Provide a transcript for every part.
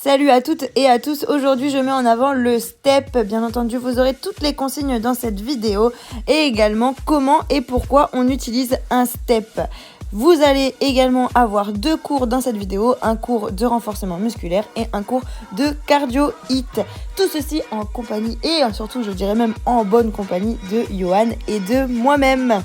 Salut à toutes et à tous, aujourd'hui je mets en avant le step, bien entendu vous aurez toutes les consignes dans cette vidéo et également comment et pourquoi on utilise un step. Vous allez également avoir 2 cours dans cette vidéo, un cours de renforcement musculaire et un cours de cardio hit. Tout ceci en compagnie et surtout je dirais même en bonne compagnie de Johan et de moi-même.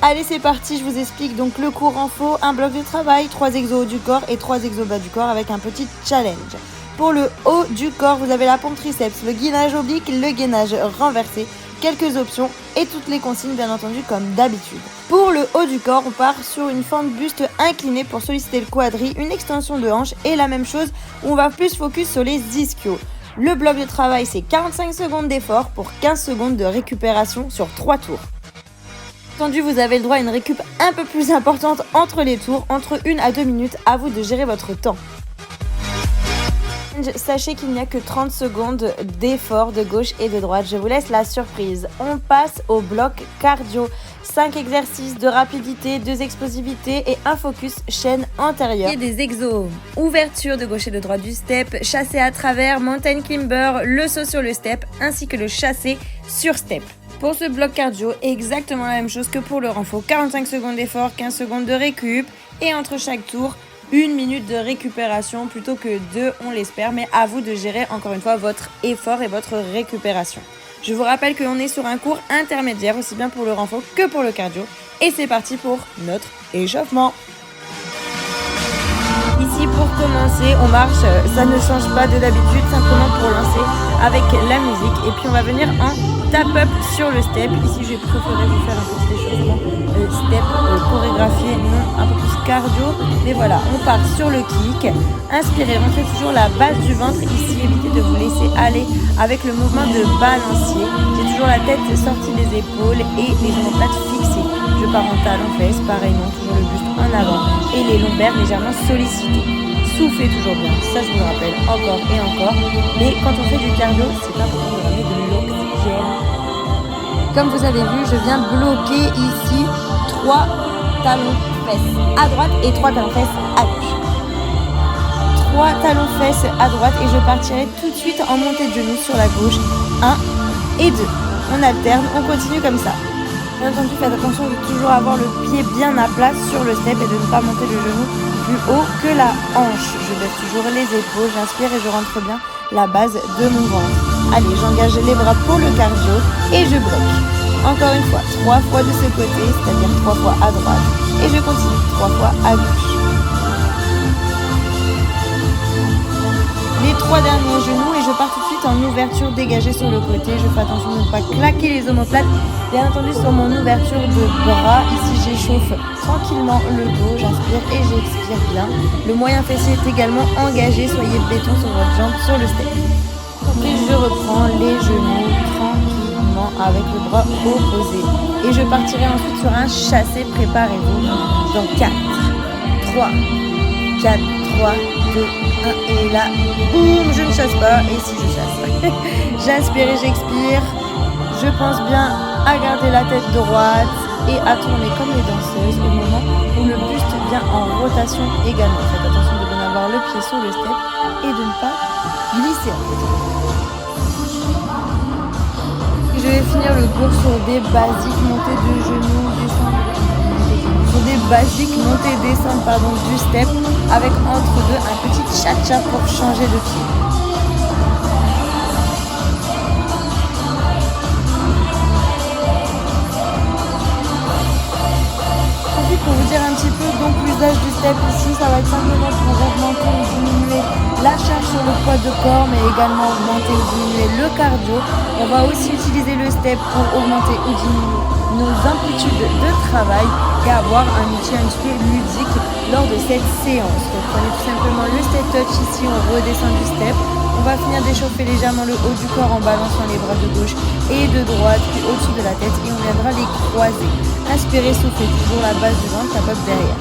Allez c'est parti, je vous explique donc le cours renfo, un bloc de travail, 3 exos haut du corps et 3 exos bas du corps avec un petit challenge. Pour le haut du corps, vous avez la pompe triceps, le gainage oblique, le gainage renversé, quelques options et toutes les consignes bien entendu comme d'habitude. Pour le haut du corps, on part sur une forme buste inclinée pour solliciter le quadri, une extension de hanche et la même chose où on va plus focus sur les ischios. Le bloc de travail c'est 45 secondes d'effort pour 15 secondes de récupération sur 3 tours. Vous avez le droit à une récup un peu plus importante entre les tours, entre 1 à 2 minutes, à vous de gérer votre temps. Sachez qu'il n'y a que 30 secondes d'effort de gauche et de droite, je vous laisse la surprise. On passe au bloc cardio, 5 exercices de rapidité, 2 explosivité et un focus chaîne antérieure. Et des exos, ouverture de gauche et de droite du step, chassé à travers, mountain climber, le saut sur le step ainsi que le chassé sur step. Pour ce bloc cardio, exactement la même chose que pour le renfo, 45 secondes d'effort, 15 secondes de récup et entre chaque tour, 1 minute de récupération plutôt que 2, on l'espère, mais à vous de gérer encore une fois votre effort et votre récupération. Je vous rappelle que l'on est sur un cours intermédiaire, aussi bien pour le renfo que pour le cardio, et c'est parti pour notre échauffement. Ici pour commencer, on marche, ça ne change pas de d'habitude, simplement pour lancer avec la musique et puis on va venir en tap up sur le step. Ici j'ai préféré vous faire un petit échauffement step chorégraphié, non un peu plus cardio, mais voilà, on part sur le kick, inspirez, rentrez toujours la base du ventre ici, évitez de vous laisser aller avec le mouvement de balancier. J'ai toujours la tête sortie des épaules et les omoplates fixées. Je pars en talons-fesses, pareil non, toujours le buste en avant et les lombaires légèrement sollicités. Soufflez toujours bien, ça je vous le rappelle encore et encore, mais quand on fait du cardio, c'est important de ramener de l'oxygène. Comme vous avez vu, je viens bloquer ici 3 talons-fesses à droite et 3 talons-fesses à gauche. 3 talons-fesses à droite et je partirai tout de suite en montée de genoux sur la gauche. 1 et 2. On alterne, on continue comme ça. Bien entendu, faites attention de toujours avoir le pied bien à plat sur le step et de ne pas monter le genou plus haut que la hanche. Je baisse toujours les épaules, j'inspire et je rentre bien la base de mon ventre. Allez, j'engage les bras pour le cardio et je bloque. Encore une fois, 3 fois de ce côté, c'est-à-dire 3 fois à droite. Et je continue 3 fois à gauche. Les 3 derniers genoux et je pars tout de suite en ouverture dégagée sur le côté. Je fais attention de ne pas claquer les omoplates. Bien entendu sur mon ouverture de bras, ici j'échauffe tranquillement le dos, j'inspire et j'expire bien. Le moyen fessier est également engagé, soyez béton sur votre jambe sur le step. Puis je reprends les genoux tranquillement avec le bras opposé. Et je partirai ensuite sur un chassé, préparez-vous. Dans 4, 3, 4, 3, 2, 1 et là, boum, je ne chasse pas. Et si je chasse, j'inspire et j'expire. Je pense bien à garder la tête droite et à tourner comme les danseuses au moment où le buste vient en rotation également. Faites attention de bien avoir le pied sur le step et de ne pas glisser. Je vais finir le cours sur des basiques montées de genoux, descendre, sur des basiques montées et descendre du step avec entre deux un petit cha-cha pour changer de pied. Pour vous dire un petit peu donc l'usage du step ici, ça va être simplement pour augmenter ou diminuer la charge sur le poids de corps, mais également augmenter ou diminuer le cardio. On va aussi utiliser le step pour augmenter ou diminuer nos amplitudes de travail et avoir un outil un petit peu ludique lors de cette séance. Donc prenez tout simplement le step touch ici, on redescend du step. On va finir d'échauffer légèrement le haut du corps en balançant les bras de gauche et de droite, puis au-dessus de la tête et on viendra les croiser. Inspirez, soufflez toujours la base du ventre, la pop derrière.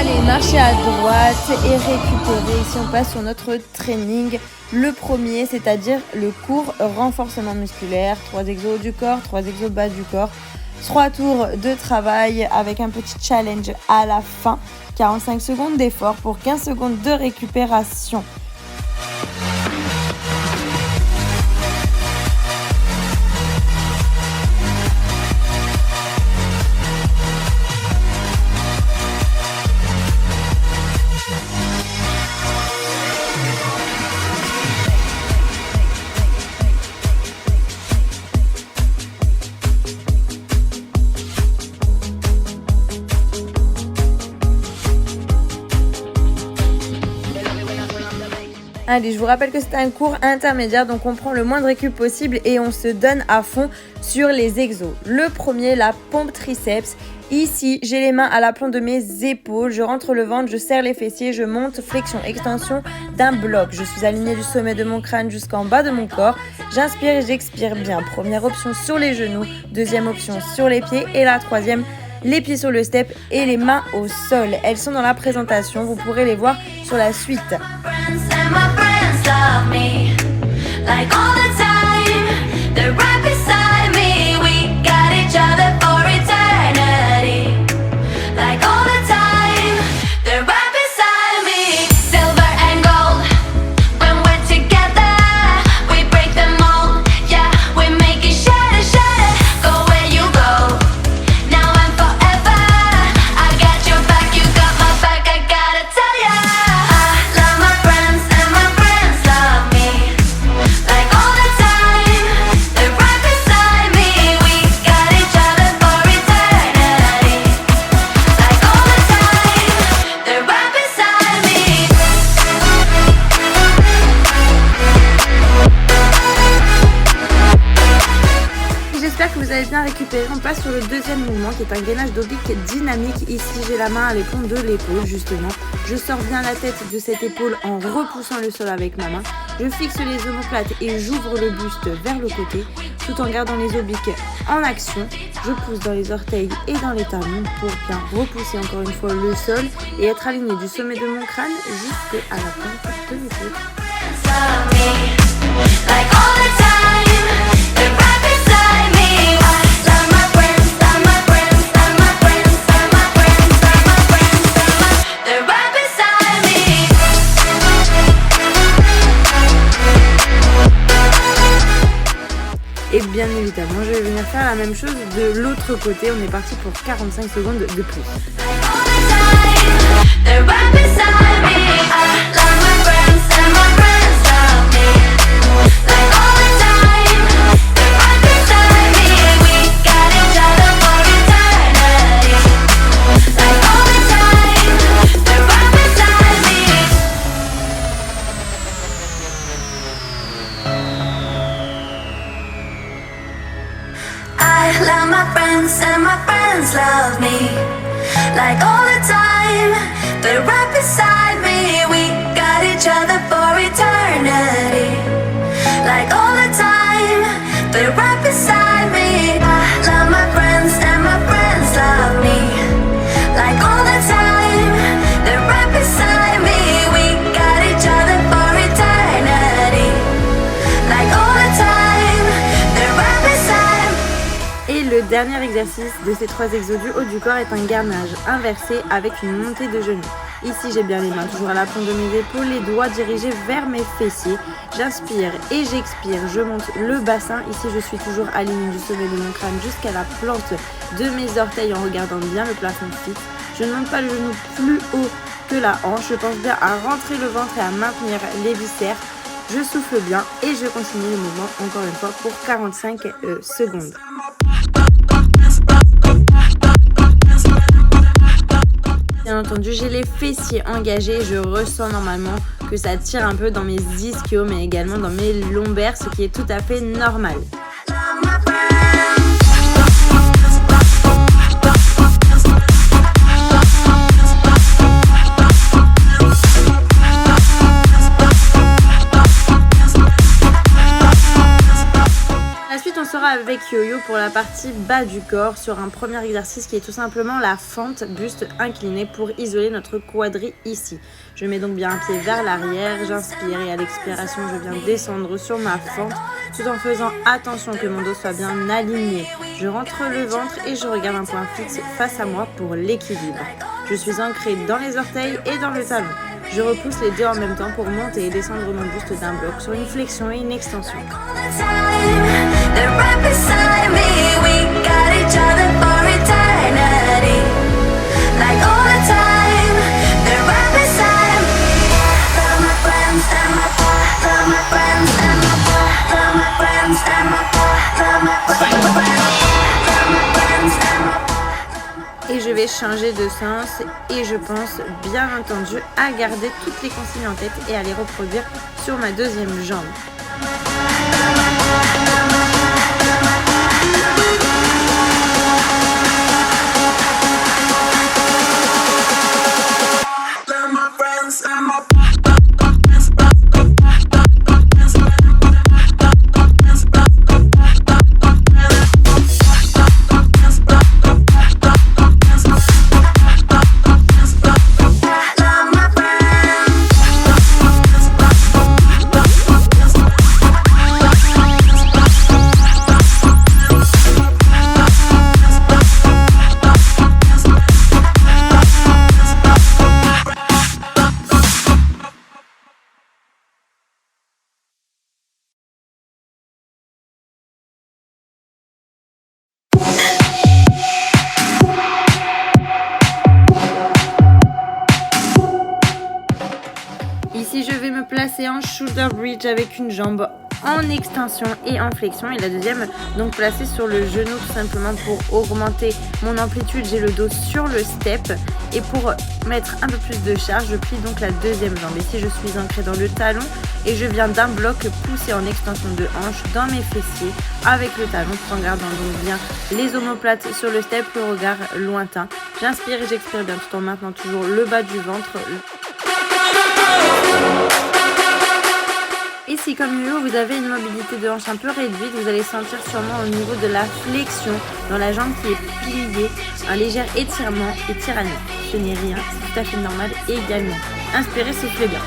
Allez, marcher à droite et récupérer. Ici, on passe sur notre training. Le premier, c'est-à-dire le court renforcement musculaire. 3 exos haut du corps, 3 exos bas du corps. 3 tours de travail avec un petit challenge à la fin. 45 secondes d'effort pour 15 secondes de récupération. Allez, je vous rappelle que c'est un cours intermédiaire, donc on prend le moins de récup possible et on se donne à fond sur les exos. Le premier, la pompe triceps. Ici, j'ai les mains à l'aplomb de mes épaules, je rentre le ventre, je serre les fessiers, je monte, flexion, extension d'un bloc. Je suis alignée du sommet de mon crâne jusqu'en bas de mon corps. J'inspire et j'expire bien. Première option sur les genoux, deuxième option sur les pieds et la troisième, les pieds sur le step et les mains au sol. Elles sont dans la présentation, vous pourrez les voir sur la suite. J'espère que vous avez bien récupéré. On passe sur le deuxième mouvement qui est un gainage d'oblique dynamique. Ici, j'ai la main à l'épaule de l'épaule justement. Je sors bien la tête de cette épaule en repoussant le sol avec ma main. Je fixe les omoplates et j'ouvre le buste vers le côté tout en gardant les obliques en action. Je pousse dans les orteils et dans les talons pour bien repousser encore une fois le sol et être aligné du sommet de mon crâne jusqu'à la pointe de l'épaule. Et bien évidemment, je vais venir faire la même chose de l'autre côté. On est parti pour 45 secondes de plus. Love my friends and my friends love me. Like all the time, they're right beside me. We got each other for eternity. Like all the time, they're right beside me. I love my friends and my friends love me. Like all the time, they're right beside me. We got each other for eternity. Like all the time, they're right beside me. Et le dernier exercice de ces 3 exos du haut du corps est un gainage inversé avec une montée de genoux. Ici, j'ai bien les mains toujours à la pointe de mes épaules, les doigts dirigés vers mes fessiers. J'inspire et j'expire, je monte le bassin. Ici, je suis toujours alignée du sommet de mon crâne jusqu'à la plante de mes orteils en regardant bien le plafond fixe. Je ne monte pas le genou plus haut que la hanche. Je pense bien à rentrer le ventre et à maintenir les viscères. Je souffle bien et je continue le mouvement encore une fois pour 45 secondes. Bien entendu, j'ai les fessiers engagés. Je ressens normalement que ça tire un peu dans mes ischios, mais également dans mes lombaires, ce qui est tout à fait normal. Ensuite, on sera avec yo-yo pour la partie bas du corps sur un premier exercice qui est tout simplement la fente buste incliné pour isoler notre quadri ici. Je mets donc bien un pied vers l'arrière, j'inspire et à l'expiration je viens descendre sur ma fente tout en faisant attention que mon dos soit bien aligné. Je rentre le ventre et je regarde un point fixe face à moi pour l'équilibre. Je suis ancrée dans les orteils et dans le talon. Je repousse les deux en même temps pour monter et descendre mon buste d'un bloc sur une flexion et une extension. Et je vais changer de sens et je pense bien entendu à garder toutes les consignes en tête et à les reproduire sur ma deuxième jambe. Ici, je vais me placer en shoulder bridge avec une jambe en extension et en flexion et la deuxième donc placée sur le genou tout simplement pour augmenter mon amplitude. J'ai le dos sur le step et pour mettre un peu plus de charge, je plie donc la deuxième jambe. Ici, je suis ancrée dans le talon et je viens d'un bloc pousser en extension de hanche dans mes fessiers avec le talon tout en gardant donc bien les omoplates sur le step, le regard lointain. J'inspire et j'expire bien tout en maintenant toujours le bas du ventre. Ici, comme yo, vous avez une mobilité de hanche un peu réduite, vous allez sentir sûrement au niveau de la flexion dans la jambe qui est pliée, un léger étirement et tyrannie. Ce n'est rien, c'est tout à fait normal également. Inspirez, soufflez bien.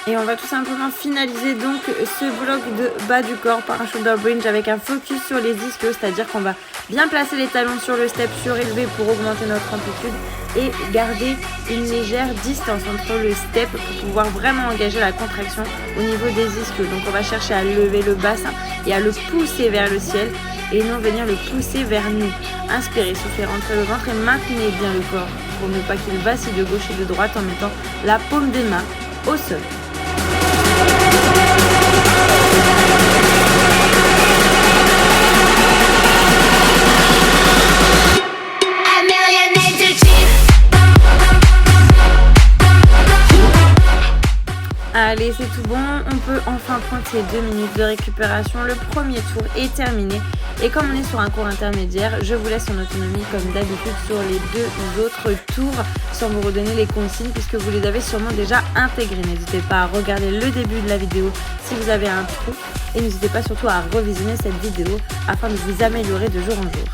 Et on va tout simplement finaliser donc ce bloc de bas du corps par un shoulder bridge avec un focus sur les ischios, c'est-à-dire qu'on va bien placer les talons sur le step surélevé pour augmenter notre amplitude et garder une légère distance entre le step pour pouvoir vraiment engager la contraction au niveau des ischios. Donc on va chercher à lever le bassin et à le pousser vers le ciel et non venir le pousser vers nous. Inspirez, soufflez, rentrez le ventre et maintenez bien le corps pour ne pas qu'il vacille de gauche et de droite en mettant la paume des mains au sol. Allez, c'est tout bon, on peut enfin prendre ces 2 minutes de récupération. Le premier tour est terminé et comme on est sur un cours intermédiaire, je vous laisse en autonomie comme d'habitude sur les 2 autres tours sans vous redonner les consignes puisque vous les avez sûrement déjà intégrées. N'hésitez pas à regarder le début de la vidéo si vous avez un trou et n'hésitez pas surtout à revisionner cette vidéo afin de vous améliorer de jour en jour.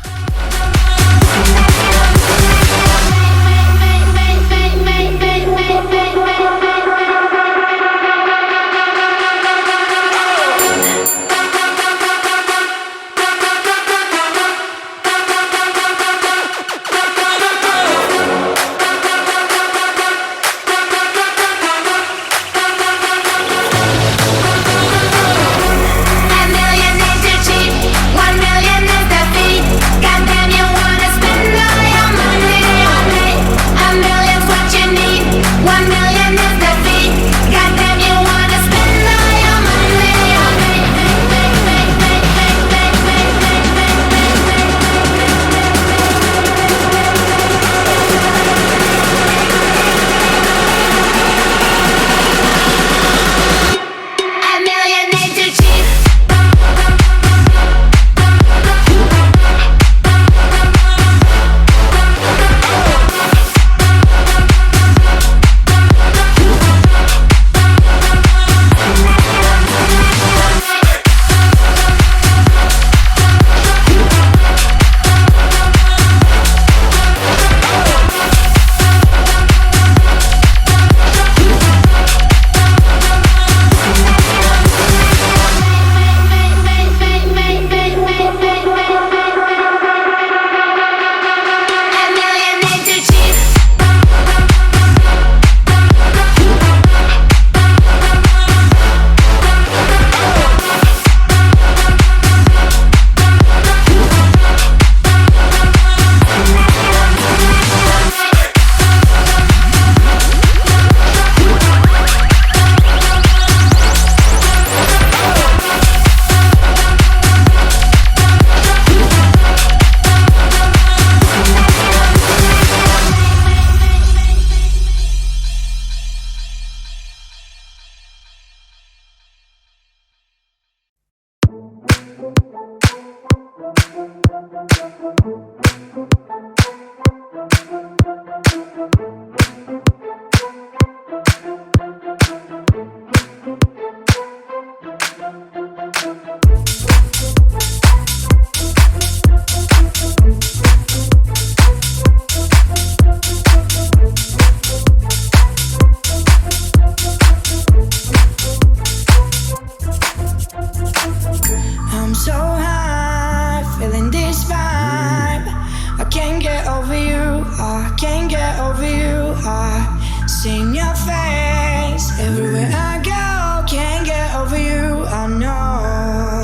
I seen your face everywhere I go. Can't get over you, I know.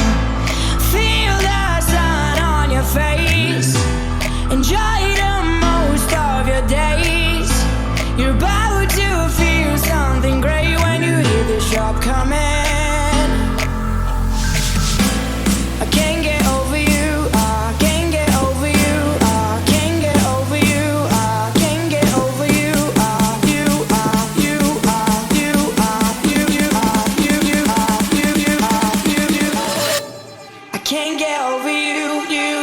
Feel the sun on your face. Enjoy the most of your days. You're about to feel something great when you hear the shop coming. I can't get over you, I can't get over you, I can't get over you, I can't get over you, you are, you are, you are, you are, you are, you are. I can't get over you, you.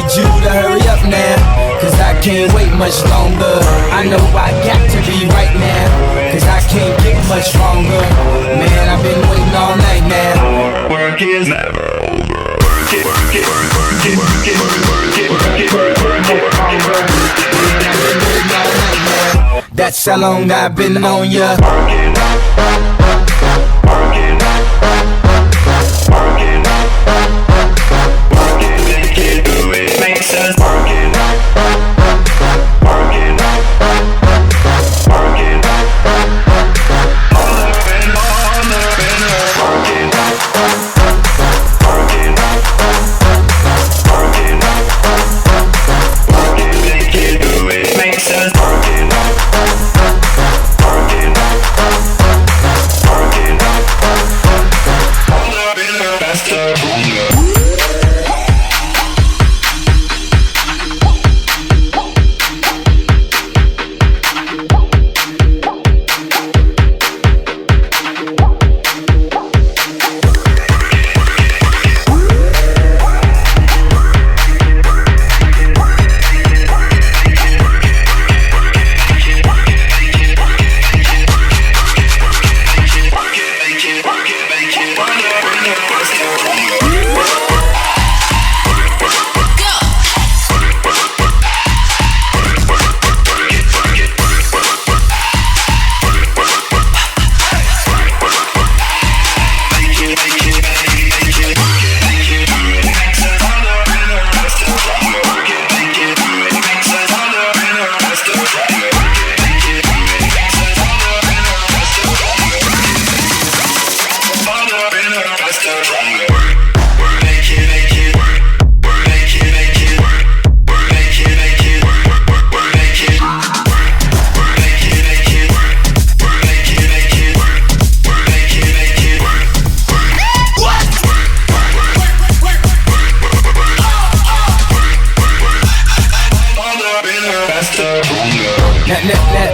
need you to hurry up now, cause I can't wait much longer. I know I got to be right now, cause I can't get much stronger. Man, I've been waiting all night now. Work is never over. That's how long I've been on ya.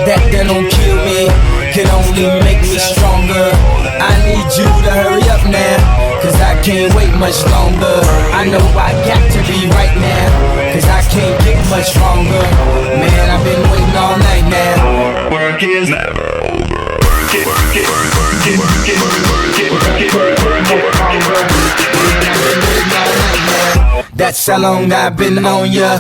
That don't kill me, can only make me stronger. I need you to hurry up now, cause I can't wait much longer. I know I got to be right now, cause I can't get much stronger. Man, I've been waiting all night now. Work is never over. That's how long I've been on ya.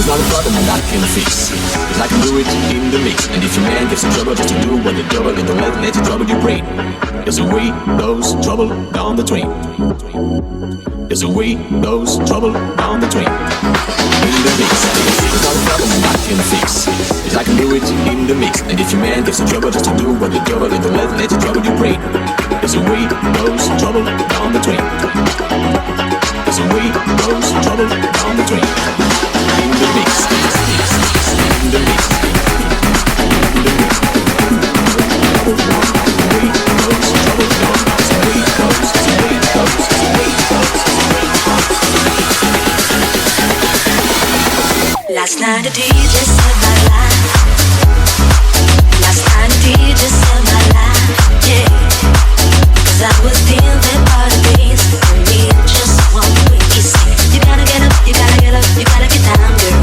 It's not a problem that I can fix, 'cause I can do it in the mix. And if your man gets in trouble just to do what they double, then don't let your trouble your brain. There's a way goes trouble down the train. There's a way goes trouble down the train. In the mix, it's not a problem that I can fix, 'cause I can do it in the mix. And if your man gets in trouble just to do what they double, then don't let your trouble your brain. There's a way goes trouble down the train. There's a way goes trouble down the train. In the mix, in the mix, in the mix. Way goes trouble down. Way goes, way goes, way goes. Last night a DJ saved my life. Last night a DJ saved my life. Yeah, 'cause I was feeling part of this. For me, just one piece. You gotta get up, you gotta get up, you gotta get down, girl.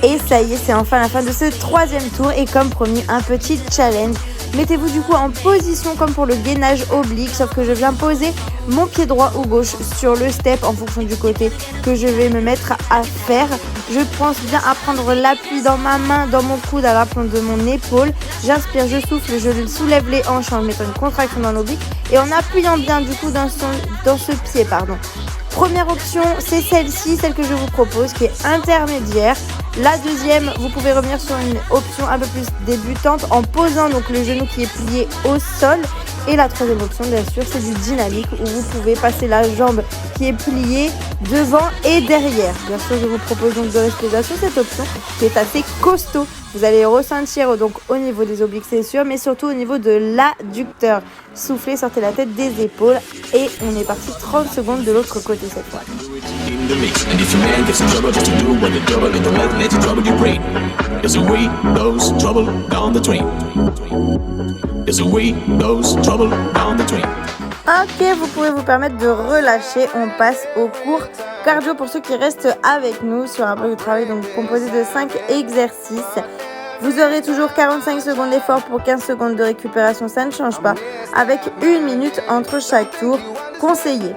Et ça y est, c'est enfin la fin de ce troisième tour et comme promis, un petit challenge. Mettez-vous du coup en position comme pour le gainage oblique, sauf que je viens poser mon pied droit ou gauche sur le step en fonction du côté que je vais me mettre à faire. Je pense bien à prendre l'appui dans ma main, dans mon coude, à l'aplomb de mon épaule. J'inspire, je souffle, je soulève les hanches en mettant une contraction dans l'oblique et en appuyant bien du coup dans ce pied. Première option, c'est celle-ci, celle que je vous propose, qui est intermédiaire. La deuxième, vous pouvez revenir sur une option un peu plus débutante en posant donc le genou qui est plié au sol. Et la troisième option, bien sûr, c'est du dynamique où vous pouvez passer la jambe qui est pliée devant et derrière. Bien sûr, je vous propose donc de rester sur cette option qui est assez costaud. Vous allez ressentir donc au niveau des obliques, c'est sûr, mais surtout au niveau de l'adducteur. Soufflez, sortez la tête des épaules et on est parti 30 secondes de l'autre côté cette fois. In the mix, and if your man gets in trouble just to do what they double, then don't let your trouble your brain. There's a way goes trouble down the train. There's a way goes trouble down the train. Ok, vous pouvez vous permettre de relâcher. On passe au cours cardio pour ceux qui restent avec nous sur un bloc de travail donc composé de 5 exercices. Vous aurez toujours 45 secondes d'effort pour 15 secondes de récupération, ça ne change pas, avec 1 minute entre chaque tour conseillé.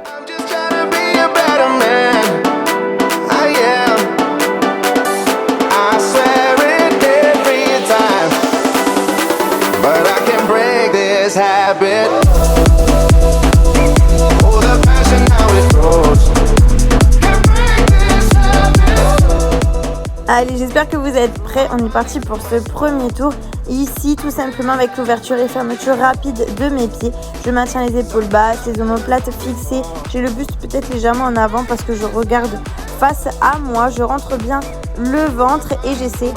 Allez, j'espère que vous êtes prêts. On est parti pour ce premier tour. Ici, tout simplement avec l'ouverture et fermeture rapide de mes pieds. Je maintiens les épaules basses, les omoplates fixées. J'ai le buste peut-être légèrement en avant parce que je regarde face à moi. Je rentre bien le ventre et j'essaie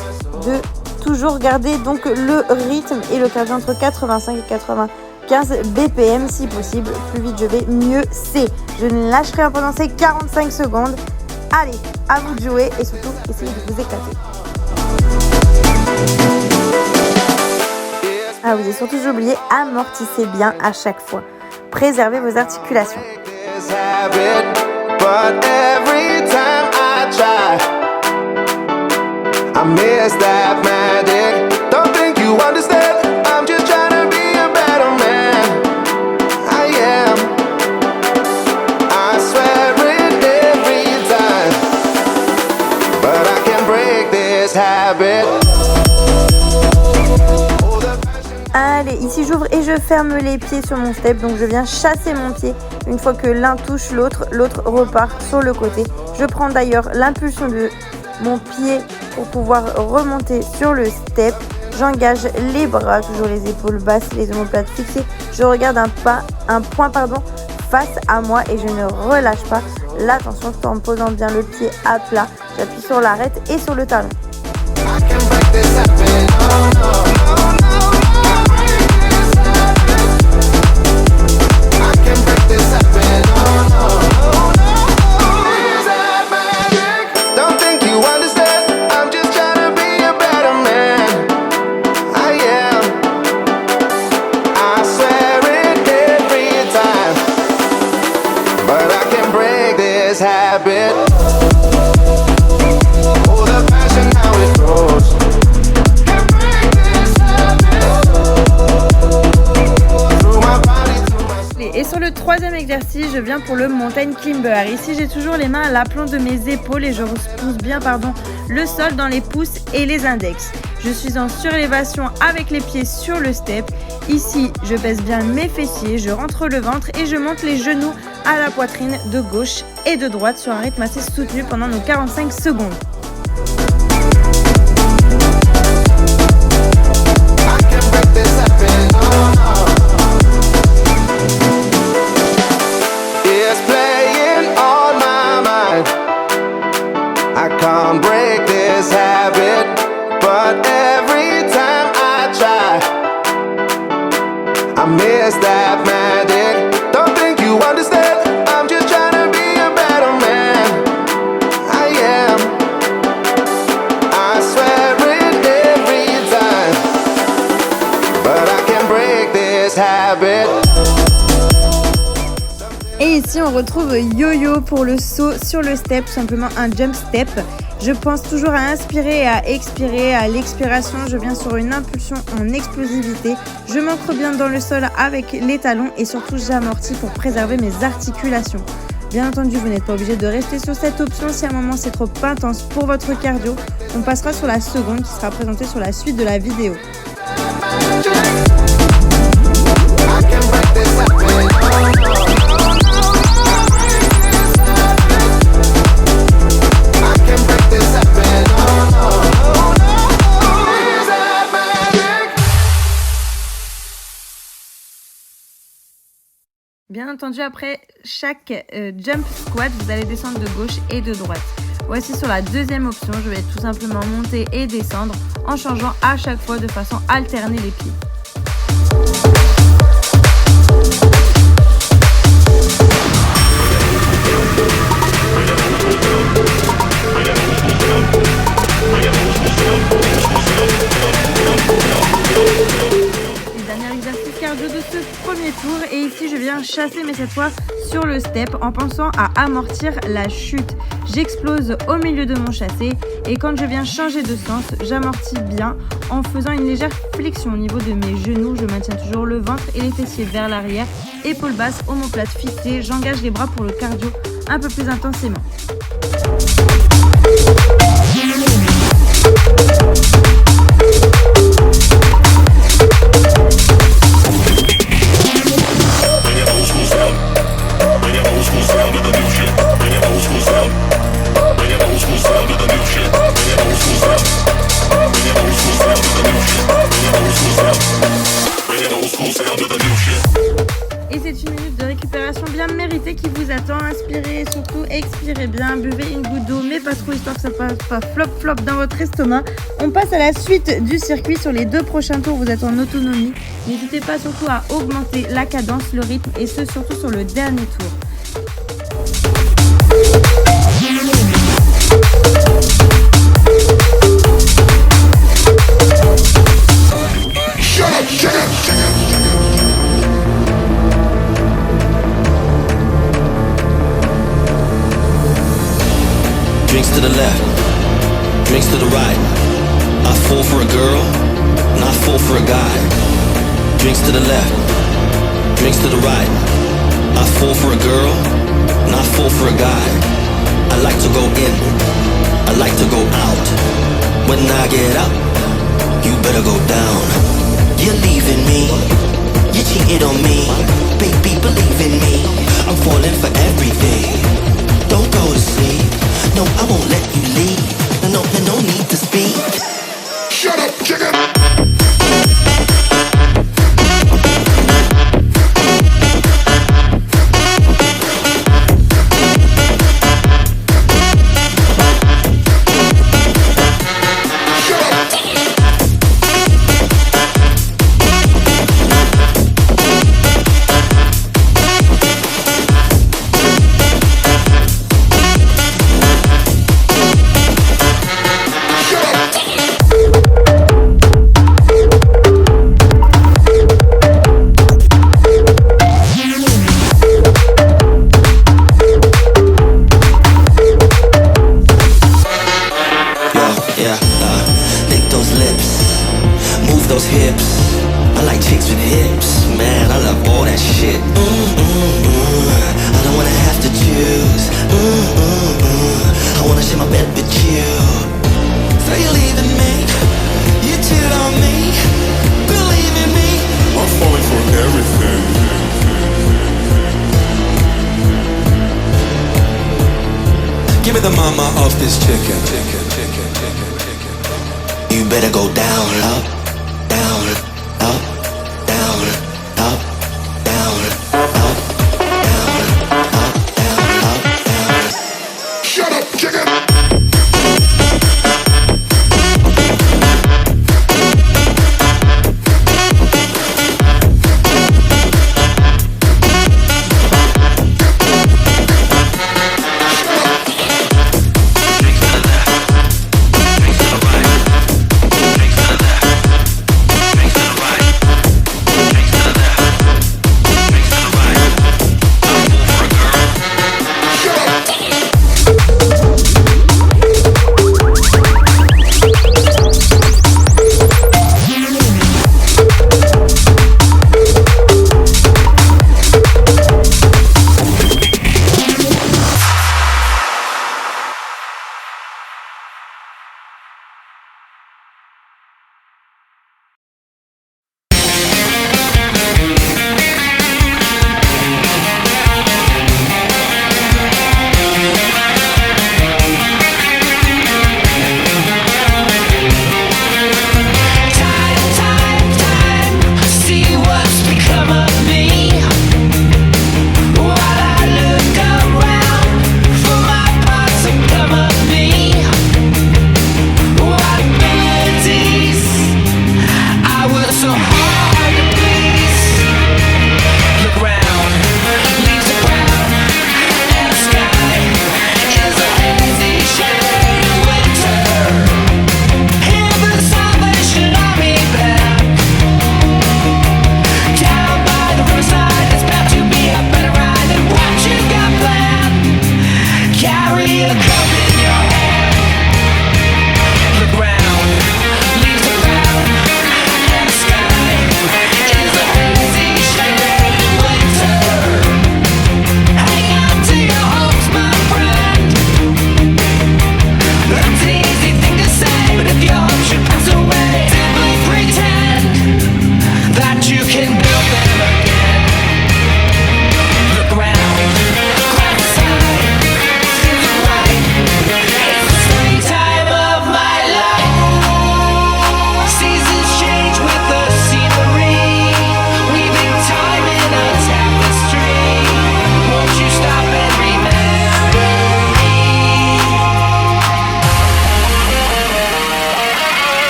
de toujours garder donc le rythme et le cardio entre 85 et 95 BPM si possible. Plus vite je vais, mieux c'est. Je ne lâche rien pendant ces 45 secondes. Allez, à vous de jouer et surtout, essayez de vous éclater. Ah oui, et surtout, j'ai oublié, amortissez bien à chaque fois. Préservez vos articulations. Allez, ici j'ouvre et je ferme les pieds sur mon step, donc je viens chasser mon pied. Une fois que l'un touche l'autre, l'autre repart sur le côté. Je prends d'ailleurs l'impulsion de mon pied pour pouvoir remonter sur le step. J'engage les bras, toujours les épaules basses, les omoplates fixées. Je regarde un point face à moi et je ne relâche pas l'attention tout en posant bien le pied à plat. J'appuie sur l'arête et sur le talon. sur le troisième exercice, je viens pour le mountain climber. Ici, j'ai toujours les mains à l'aplomb de mes épaules et je repousse bien le sol dans les pouces et les index. Je suis en surélévation avec les pieds sur le step. Ici, je pèse bien mes fessiers, je rentre le ventre et je monte les genoux à la poitrine de gauche et de droite sur un rythme assez soutenu pendant nos 45 secondes. Can't break this habit, but every time I try, I miss that magic. Don't think you understand, I'm just trying to be a better man. I am, I swear it every time, but I can't break this habit. Et ici on retrouve yo-yo pour le saut sur le step, tout simplement un jump step. Je pense toujours à inspirer et à expirer. À l'expiration, je viens sur une impulsion en explosivité. Je m'ancre bien dans le sol avec les talons et surtout j'amortis pour préserver mes articulations. Bien entendu, vous n'êtes pas obligé de rester sur cette option si à un moment c'est trop intense pour votre cardio. On passera sur la seconde qui sera présentée sur la suite de la vidéo. Bien entendu, après chaque jump squat, vous allez descendre de gauche et de droite. Voici sur la deuxième option, je vais tout simplement monter et descendre en changeant à chaque fois de façon alternée les pieds. Cardio de ce premier tour et ici je viens chasser mais cette fois sur le step en pensant à amortir la chute. J'explose au milieu de mon chassé et quand je viens changer de sens, j'amortis bien en faisant une légère flexion au niveau de mes genoux. Je maintiens toujours le ventre et les fessiers vers l'arrière, épaules basses, omoplate fixée. J'engage les bras pour le cardio un peu plus intensément. Et c'est une minute de récupération bien méritée qui vous attend. Inspirez et surtout expirez bien. Buvez une goutte d'eau, mais pas trop, histoire que ça fasse pas flop dans votre estomac. On passe à la suite du circuit. Sur les 2 prochains tours, vous êtes en autonomie. N'hésitez pas surtout à augmenter la cadence, le rythme et ce surtout sur le dernier tour. Drinks to the left, drinks to the right. I fall for a girl, and I fall for a guy. Drinks to the left, drinks to the right. I fall for a girl, and I fall for a guy. I like to go in, I like to go out. When I get up, you better go down. You're leaving me, you cheated on me. Baby, believe in me, I'm falling for everything. Don't go to sleep, no, I won't let you leave. No need to speak. Shut up, chicken! Those hips, I like chicks with hips. Man, I love all that shit. I wanna share my bed with you. So you're leaving me, you cheated on me. Believe in me, I'm falling for everything. give me the mama of this chicken. You better go down, up, down, up, down, up, down, up, down, up, down, up, down. Shut up, chicken!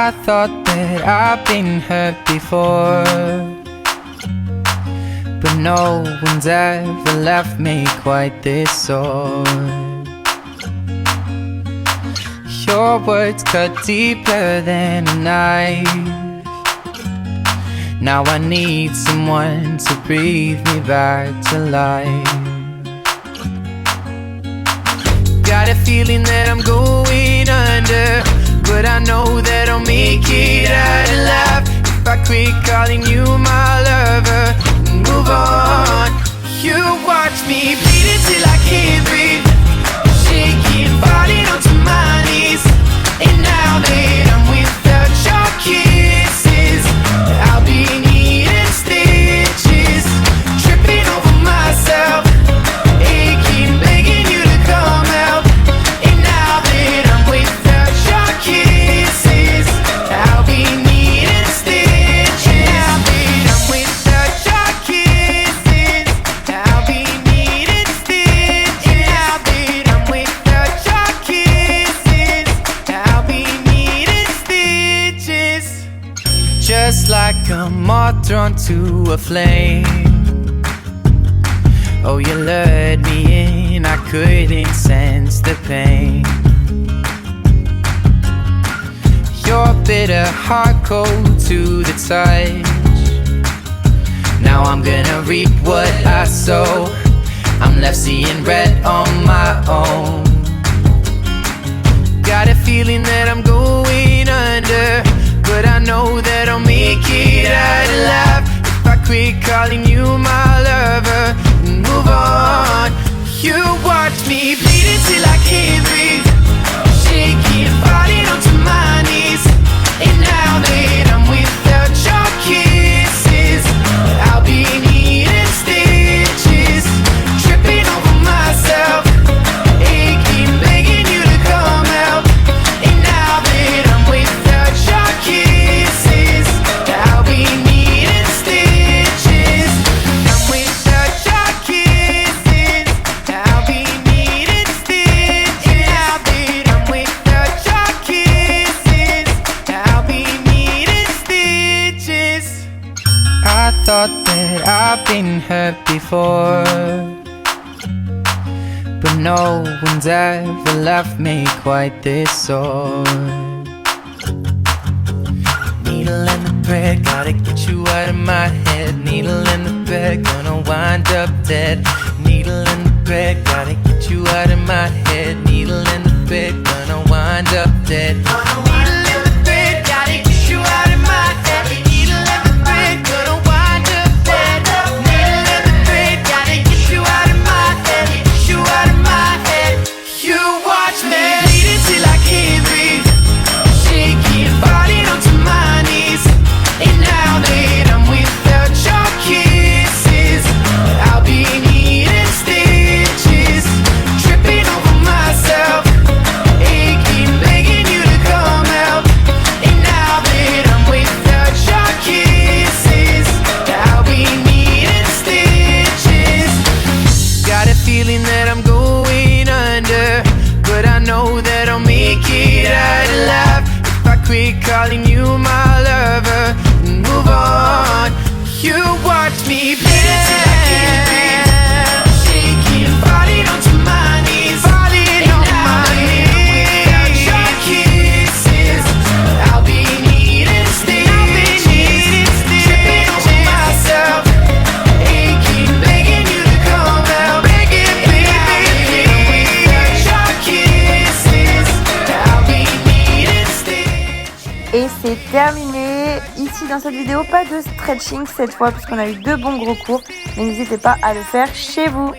I thought that I've been hurt before, but no one's ever left me quite this sore. Your words cut deeper than a knife. Now I need someone to breathe me back to life. Got a feeling that I'm going under, but I know that I'll make it out alive if I quit calling you my lover and move on. You watch me bleed till I can't breathe, shaking, falling onto my knees. And now that I'm without your kisses, I'll be needing stitches, tripping over myself, aching, begging you to come out. And now that I'm without your kisses, I'll be needing stitches. Now that I'm without your kisses, I'll be needing stitches. Now that I'm without your kisses, I'll be needing stitches. Just like a moth drawn to a flame, oh, you lured me in, I couldn't sense the pain. Your bitter heart cold to the touch. Now I'm gonna reap what I sow. I'm left seeing red on my own. Got a feeling that I'm going under, but I know that I'll make it out alive if I quit calling you my lover and move on. You watch me bleed till I can't breathe, shaking, falling onto my knees. And now that I'm without your kisses, I'll be needing stitches, tripping over myself, aching, begging you to come out. And now that I'm without your kisses, I'll be needing stitches. I'm without your kisses, I'll be needing stitches. Now that I'm without your kisses, I'll be needing stitches. I thought that I've been hurt before, but no one's ever left me quite this sore. Needle in the thread, gotta get you out of my head. Needle in the thread, gonna wind up dead. Needle in the thread, gotta get you out of my head. Needle in the thread, gonna wind up dead. Needle in the thread, gotta get you out of my head. Needle in the thread, gonna wind up dead. Needle in the thread, gotta get you out of my head. Get you out of my head. You watch me bleeding till I can't breathe, shaking, falling onto my knees. And now that I'm without your kisses, I'll be needing stitches, tripping over myself, aching, begging you to come out. And now that I'm without your kisses, I'll be needing stitches. Got a feeling that I'm going under, but I know that I'll make it out alive if I quit calling you my lover and move on. You watch me bleed till I can't breathe, shaking, falling onto my knees, falling on my knees. Without your kisses, I'll be needing stitches, tripping over myself, aching, begging you to come out, begging, baby. Without your kisses, I'll be needing stitches. Et c'est terminé. Ici dans cette vidéo, pas de stretching cette fois parce qu'on a eu 2 bons gros cours, mais n'hésitez pas à le faire chez vous.